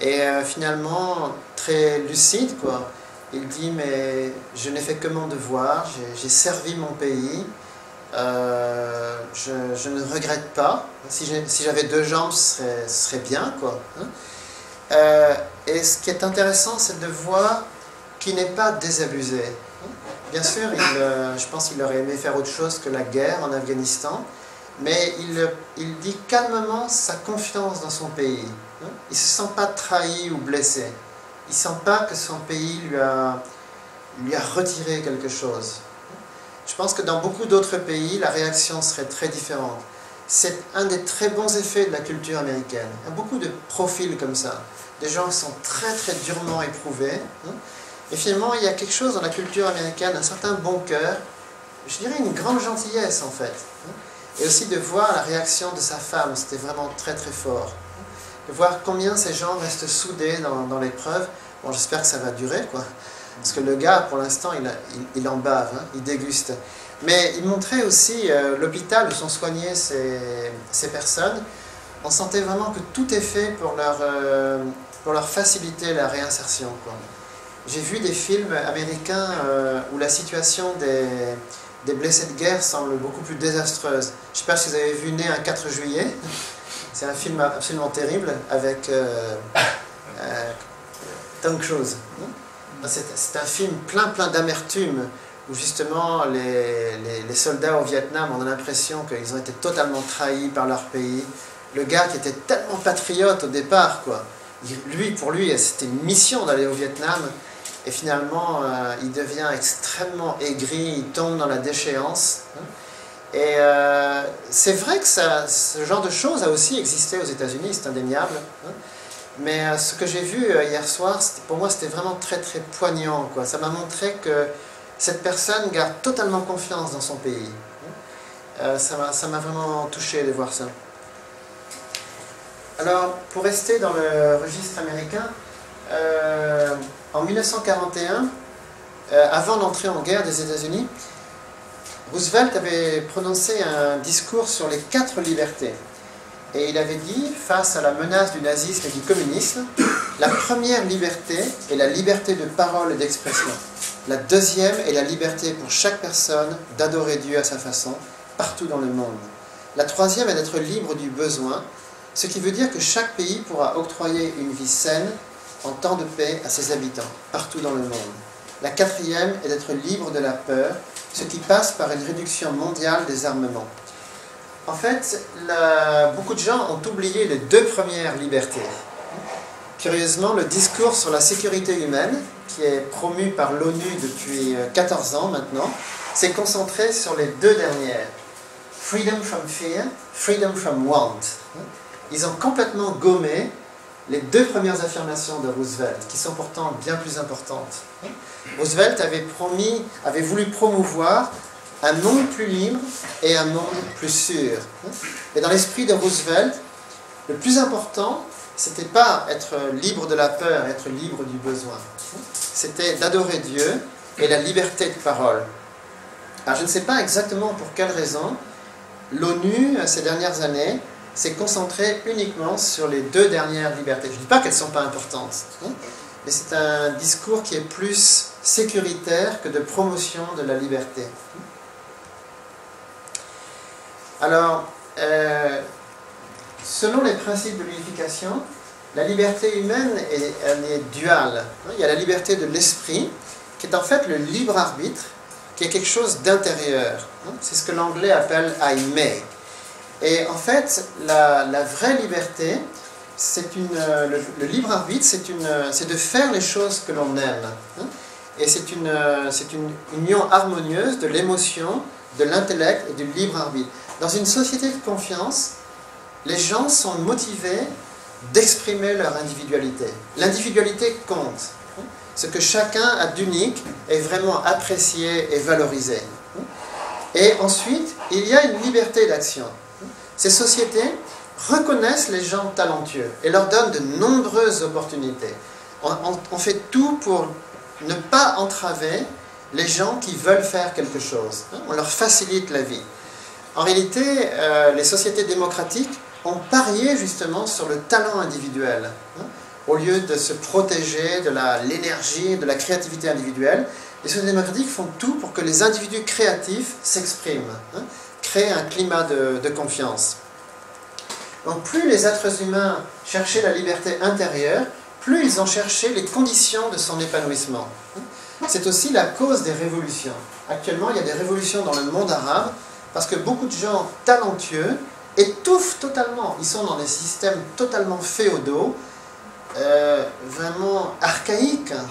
Et finalement, très lucide, quoi. Il dit, mais je n'ai fait que mon devoir, j'ai servi mon pays, je ne regrette pas. Si j'avais deux jambes, ce serait bien, quoi. Et ce qui est intéressant, c'est de voir qu'il n'est pas désabusé. Bien sûr, je pense qu'il aurait aimé faire autre chose que la guerre en Afghanistan, mais il dit calmement sa confiance dans son pays. Il ne se sent pas trahi ou blessé. Il ne sent pas que son pays lui a retiré quelque chose. Je pense que dans beaucoup d'autres pays, la réaction serait très différente. C'est un des très bons effets de la culture américaine. Il y a beaucoup de profils comme ça. Des gens qui sont très très durement éprouvés. Et finalement, il y a quelque chose dans la culture américaine, un certain bon cœur, je dirais une grande gentillesse en fait. Et aussi de voir la réaction de sa femme, c'était vraiment très très fort. De voir combien ces gens restent soudés dans l'épreuve. Bon, j'espère que ça va durer, quoi. Parce que le gars, pour l'instant, il en bave, il déguste. Mais il montrait aussi l'hôpital où sont soignées ces personnes. On sentait vraiment que tout est fait pour leur faciliter la réinsertion, quoi. J'ai vu des films américains où la situation des blessés de guerre semble beaucoup plus désastreuse. Je ne sais pas si vous avez vu Né un 4 juillet. C'est un film absolument terrible avec Tom Cruise. C'est un film plein d'amertume où justement les soldats au Vietnam, on a l'impression qu'ils ont été totalement trahis par leur pays. Le gars qui était tellement patriote au départ, quoi. Pour lui, c'était une mission d'aller au Vietnam. Et finalement, il devient extrêmement aigri, il tombe dans la déchéance. Et c'est vrai que ce genre de choses a aussi existé aux États-Unis, c'est indéniable. Mais ce que j'ai vu hier soir, pour moi, c'était vraiment très très poignant, quoi. Ça m'a montré que cette personne garde totalement confiance dans son pays. Ça m'a vraiment touché de voir ça. Alors, pour rester dans le registre américain, en 1941, avant l'entrée en guerre des États-Unis, Roosevelt avait prononcé un discours sur les 4 libertés. Et il avait dit, face à la menace du nazisme et du communisme, la première liberté est la liberté de parole et d'expression. La deuxième est la liberté pour chaque personne d'adorer Dieu à sa façon, partout dans le monde. La troisième est d'être libre du besoin, ce qui veut dire que chaque pays pourra octroyer une vie saine, en temps de paix à ses habitants, partout dans le monde. La quatrième est d'être libre de la peur, ce qui passe par une réduction mondiale des armements. En fait, beaucoup de gens ont oublié les 2 premières libertés. Curieusement, le discours sur la sécurité humaine, qui est promu par l'ONU depuis 14 ans maintenant, s'est concentré sur les 2 dernières. Freedom from fear, freedom from want. Ils ont complètement gommé les 2 premières affirmations de Roosevelt, qui sont pourtant bien plus importantes. Roosevelt avait voulu promouvoir un monde plus libre et un monde plus sûr. Et dans l'esprit de Roosevelt, le plus important, c'était pas être libre de la peur, être libre du besoin. C'était d'adorer Dieu et la liberté de parole. Alors je ne sais pas exactement pour quelle raison, l'ONU, ces dernières années, s'est concentré uniquement sur les 2 dernières libertés. Je ne dis pas qu'elles ne sont pas importantes, mais c'est un discours qui est plus sécuritaire que de promotion de la liberté. Alors, selon les principes de l'unification, la liberté humaine elle est duale. Il y a la liberté de l'esprit, qui est en fait le libre arbitre, qui est quelque chose d'intérieur. C'est ce que l'anglais appelle « I may ». Et en fait, la vraie liberté, le libre arbitre, c'est de faire les choses que l'on aime. Et c'est une union harmonieuse de l'émotion, de l'intellect et du libre arbitre. Dans une société de confiance, les gens sont motivés d'exprimer leur individualité. L'individualité compte. Ce que chacun a d'unique est vraiment apprécié et valorisé. Et ensuite, il y a une liberté d'action. Ces sociétés reconnaissent les gens talentueux et leur donnent de nombreuses opportunités. On fait tout pour ne pas entraver les gens qui veulent faire quelque chose. On leur facilite la vie. En réalité, les sociétés démocratiques ont parié justement sur le talent individuel. au lieu de se protéger de l'énergie, de la créativité individuelle. Les sociétés démocratiques font tout pour que les individus créatifs s'expriment, hein, créent un climat de confiance. Donc plus les êtres humains cherchaient la liberté intérieure, plus ils ont cherché les conditions de son épanouissement. C'est aussi la cause des révolutions. Actuellement, il y a des révolutions dans le monde arabe parce que beaucoup de gens talentueux étouffent totalement. Ils sont dans des systèmes totalement féodaux, vraiment archaïques, hein,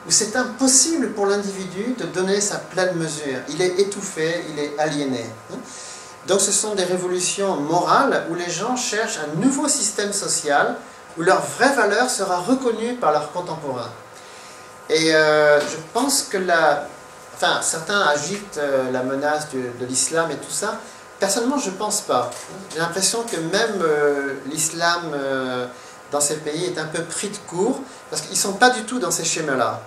où c'est impossible pour l'individu de donner sa pleine mesure. Il est étouffé, il est aliéné. Donc ce sont des révolutions morales où les gens cherchent un nouveau système social où leur vraie valeur sera reconnue par leurs contemporains. Et je pense que certains agitent la menace de l'islam et tout ça. Personnellement, je ne pense pas. J'ai l'impression que même l'islam dans ces pays est un peu pris de court, parce qu'ils ne sont pas du tout dans ces schémas-là.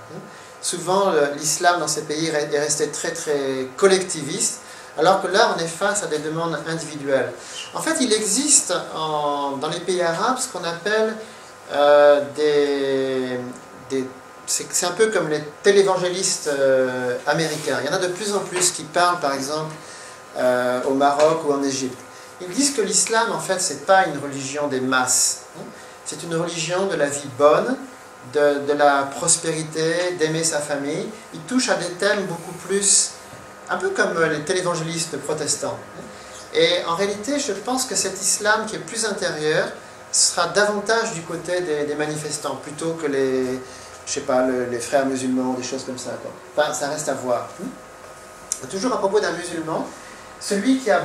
Souvent, l'islam dans ces pays est resté très très collectiviste, alors que là, on est face à des demandes individuelles. En fait, il existe dans les pays arabes ce qu'on appelle c'est un peu comme les télévangélistes américains. Il y en a de plus en plus qui parlent, par exemple, au Maroc ou en Égypte. Ils disent que l'islam, en fait, ce n'est pas une religion des masses. C'est une religion de la vie bonne, de la prospérité, d'aimer sa famille. Il touche à des thèmes beaucoup plus, un peu comme les télévangélistes protestants. Et en réalité, je pense que cet islam qui est plus intérieur sera davantage du côté des manifestants, plutôt que je sais pas, les frères musulmans, des choses comme ça, quoi. Enfin, ça reste à voir. Toujours à propos d'un musulman, celui qui a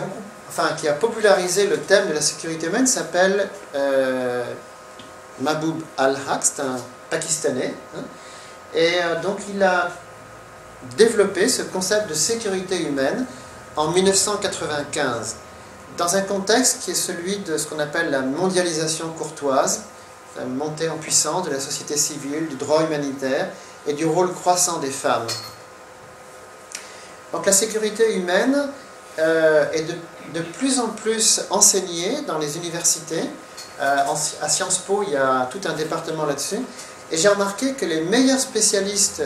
popularisé le thème de la sécurité humaine s'appelle Mahboub al-Haq, c'est un Pakistanais. Et donc il a développé ce concept de sécurité humaine en 1995, dans un contexte qui est celui de ce qu'on appelle la mondialisation courtoise, la montée en puissance de la société civile, du droit humanitaire et du rôle croissant des femmes. Donc la sécurité humaine est de plus en plus enseignée dans les universités. À Sciences Po, il y a tout un département là-dessus. Et j'ai remarqué que les meilleurs spécialistes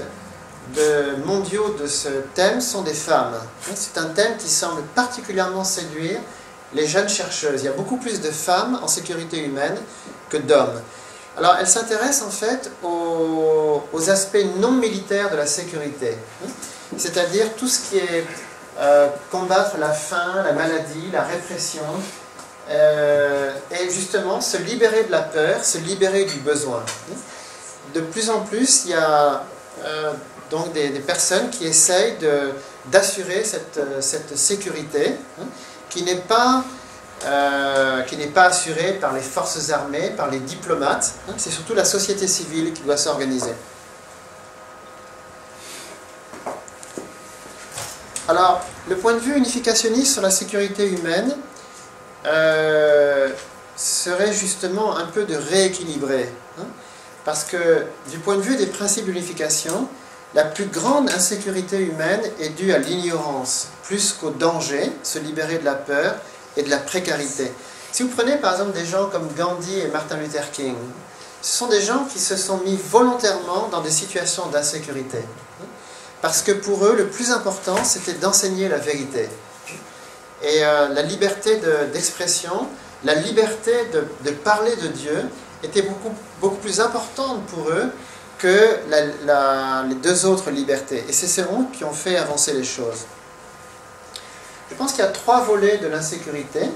mondiaux de ce thème sont des femmes. C'est un thème qui semble particulièrement séduire les jeunes chercheuses. Il y a beaucoup plus de femmes en sécurité humaine que d'hommes. Alors, elles s'intéressent en fait aux aspects non militaires de la sécurité. C'est-à-dire tout ce qui est combattre la faim, la maladie, la répression, et justement se libérer de la peur, se libérer du besoin. De plus en plus, il y a donc des personnes qui essayent d'assurer cette sécurité, qui n'est pas assurée par les forces armées, par les diplomates. C'est surtout la société civile qui doit s'organiser. Alors, le point de vue unificationniste sur la sécurité humaine serait justement un peu de rééquilibrer. Parce que, du point de vue des principes d'unification, la plus grande insécurité humaine est due à l'ignorance, plus qu'au danger, se libérer de la peur et de la précarité. Si vous prenez par exemple des gens comme Gandhi et Martin Luther King, ce sont des gens qui se sont mis volontairement dans des situations d'insécurité. Parce que pour eux, le plus important, c'était d'enseigner la vérité. Et la liberté d'expression, la liberté de parler de Dieu était beaucoup plus importante pour eux que les deux autres libertés. Et c'est ces eux qui ont fait avancer les choses. Je pense qu'il y a trois volets de l'insécurité.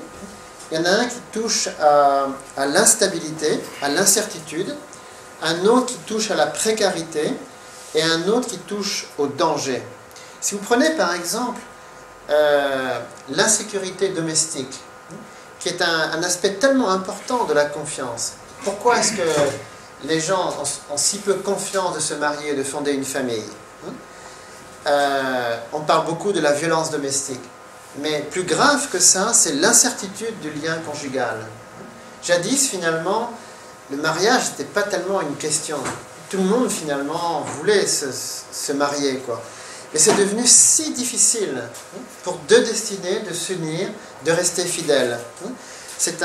Il y en a un qui touche à l'instabilité, à l'incertitude, un autre qui touche à la précarité, et un autre qui touche au danger. Si vous prenez par exemple l'insécurité domestique, qui est un aspect tellement important de la confiance. Pourquoi est-ce que les gens ont si peu confiance de se marier et de fonder une famille? On parle beaucoup de la violence domestique. Mais plus grave que ça, c'est l'incertitude du lien conjugal. Jadis, finalement, le mariage n'était pas tellement une question. Tout le monde, finalement, voulait se marier, quoi. Mais c'est devenu si difficile pour deux destinées de s'unir, de rester fidèles. C'est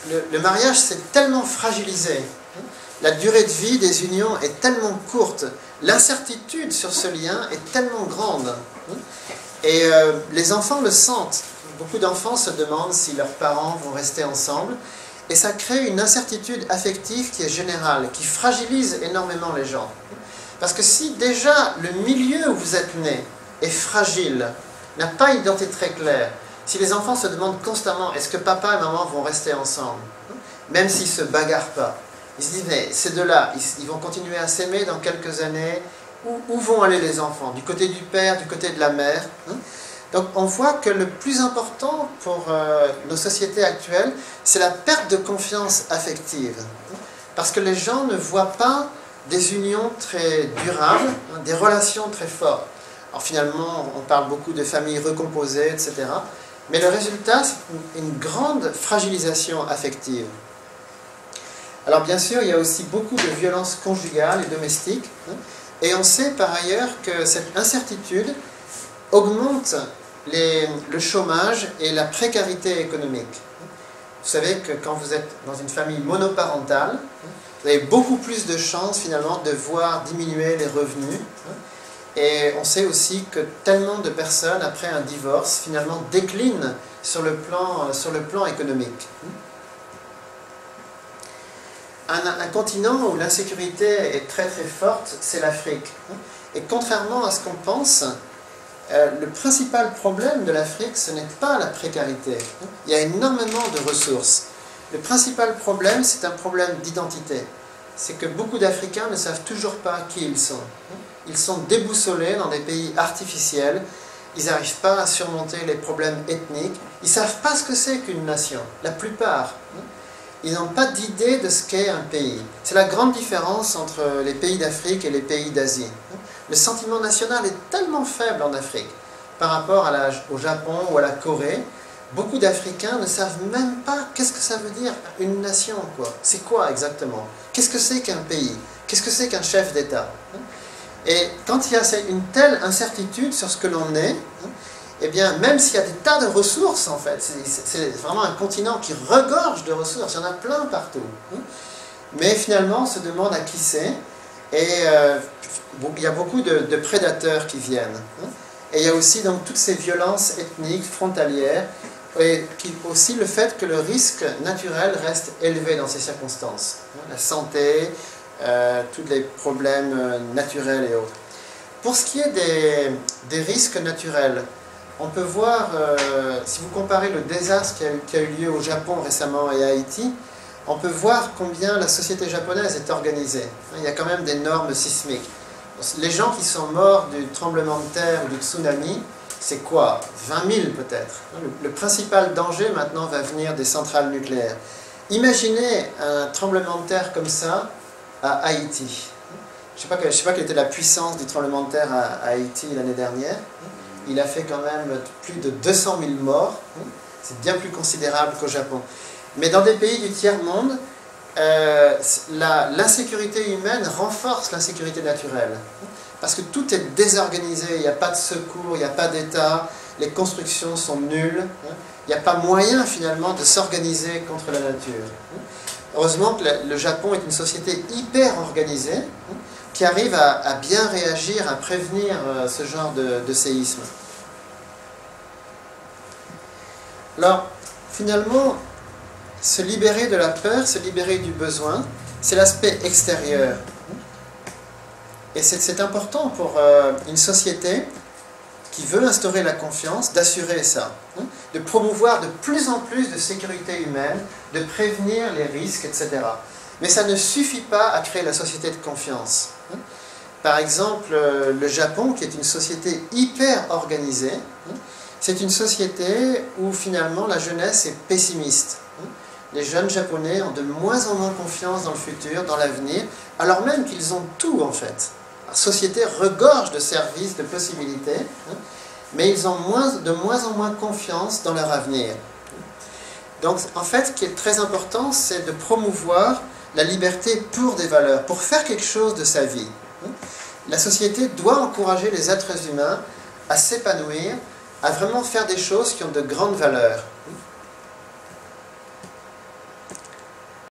le mariage s'est tellement fragilisé, la durée de vie des unions est tellement courte, l'incertitude sur ce lien est tellement grande. Et les enfants le sentent. Beaucoup d'enfants se demandent si leurs parents vont rester ensemble. Et ça crée une incertitude affective qui est générale, qui fragilise énormément les gens. Parce que si déjà le milieu où vous êtes né est fragile, n'a pas une identité très claire, si les enfants se demandent constamment est-ce que papa et maman vont rester ensemble, même s'ils ne se bagarrent pas, ils se disent mais ces deux-là, ils vont continuer à s'aimer dans quelques années, où vont aller les enfants? Du côté du père, du côté de la mère? Donc on voit que le plus important pour nos sociétés actuelles, c'est la perte de confiance affective. Parce que les gens ne voient pas des unions très durables, des relations très fortes. Alors finalement, on parle beaucoup de familles recomposées, etc. Mais le résultat, c'est une grande fragilisation affective. Alors bien sûr, il y a aussi beaucoup de violences conjugales et domestiques. Et on sait par ailleurs que cette incertitude augmente le chômage et la précarité économique. Vous savez que quand vous êtes dans une famille monoparentale, vous avez beaucoup plus de chances finalement de voir diminuer les revenus. Et on sait aussi que tellement de personnes, après un divorce, finalement déclinent sur le plan économique. Un continent où l'insécurité est très très forte, c'est l'Afrique. Et contrairement à ce qu'on pense, le principal problème de l'Afrique, ce n'est pas la précarité. Il y a énormément de ressources. Le principal problème, c'est un problème d'identité. C'est que beaucoup d'Africains ne savent toujours pas qui ils sont. Ils sont déboussolés dans des pays artificiels. Ils n'arrivent pas à surmonter les problèmes ethniques. Ils ne savent pas ce que c'est qu'une nation. La plupart. Ils n'ont pas d'idée de ce qu'est un pays. C'est la grande différence entre les pays d'Afrique et les pays d'Asie. Le sentiment national est tellement faible en Afrique par rapport au Japon ou à la Corée. Beaucoup d'Africains ne savent même pas qu'est-ce que ça veut dire une nation, quoi. C'est quoi exactement? Qu'est-ce que c'est qu'un pays? Qu'est-ce que c'est qu'un chef d'État? Et quand il y a une telle incertitude sur ce que l'on est, eh bien, même s'il y a des tas de ressources, en fait, c'est vraiment un continent qui regorge de ressources, il y en a plein partout. Mais finalement, on se demande à qui c'est, et il y a beaucoup de prédateurs qui viennent. Et il y a aussi donc toutes ces violences ethniques frontalières, et aussi le fait que le risque naturel reste élevé dans ces circonstances. La santé, tous les problèmes naturels et autres. Pour ce qui est des risques naturels, on peut voir, si vous comparez le désastre qui a eu lieu au Japon récemment et à Haïti, on peut voir combien la société japonaise est organisée. Il y a quand même des normes sismiques. Les gens qui sont morts du tremblement de terre ou du tsunami, c'est quoi? 20 000 peut-être. Le principal danger maintenant va venir des centrales nucléaires. Imaginez un tremblement de terre comme ça à Haïti. Je ne sais pas quelle était la puissance du tremblement de terre à Haïti l'année dernière. Il a fait quand même plus de 200 000 morts. C'est bien plus considérable qu'au Japon. Mais dans des pays du tiers-monde, l'insécurité humaine renforce l'insécurité naturelle. Parce que tout est désorganisé, il n'y a pas de secours, il n'y a pas d'État, les constructions sont nulles, il n'y a pas moyen finalement de s'organiser contre la nature. Heureusement que le Japon est une société hyper organisée, qui arrive à bien réagir, à prévenir ce genre de séisme. Alors, finalement, se libérer de la peur, se libérer du besoin, c'est l'aspect extérieur. Et c'est important pour une société qui veut instaurer la confiance, d'assurer ça, de promouvoir de plus en plus de sécurité humaine, de prévenir les risques, etc. Mais ça ne suffit pas à créer la société de confiance. Par exemple, le Japon, qui est une société hyper organisée, c'est une société où finalement la jeunesse est pessimiste. Les jeunes japonais ont de moins en moins confiance dans le futur, dans l'avenir, alors même qu'ils ont tout en fait. La société regorge de services, de possibilités, mais ils ont de moins en moins confiance dans leur avenir. Donc en fait, ce qui est très important, c'est de promouvoir la liberté pour des valeurs, pour faire quelque chose de sa vie. La société doit encourager les êtres humains à s'épanouir, à vraiment faire des choses qui ont de grandes valeurs.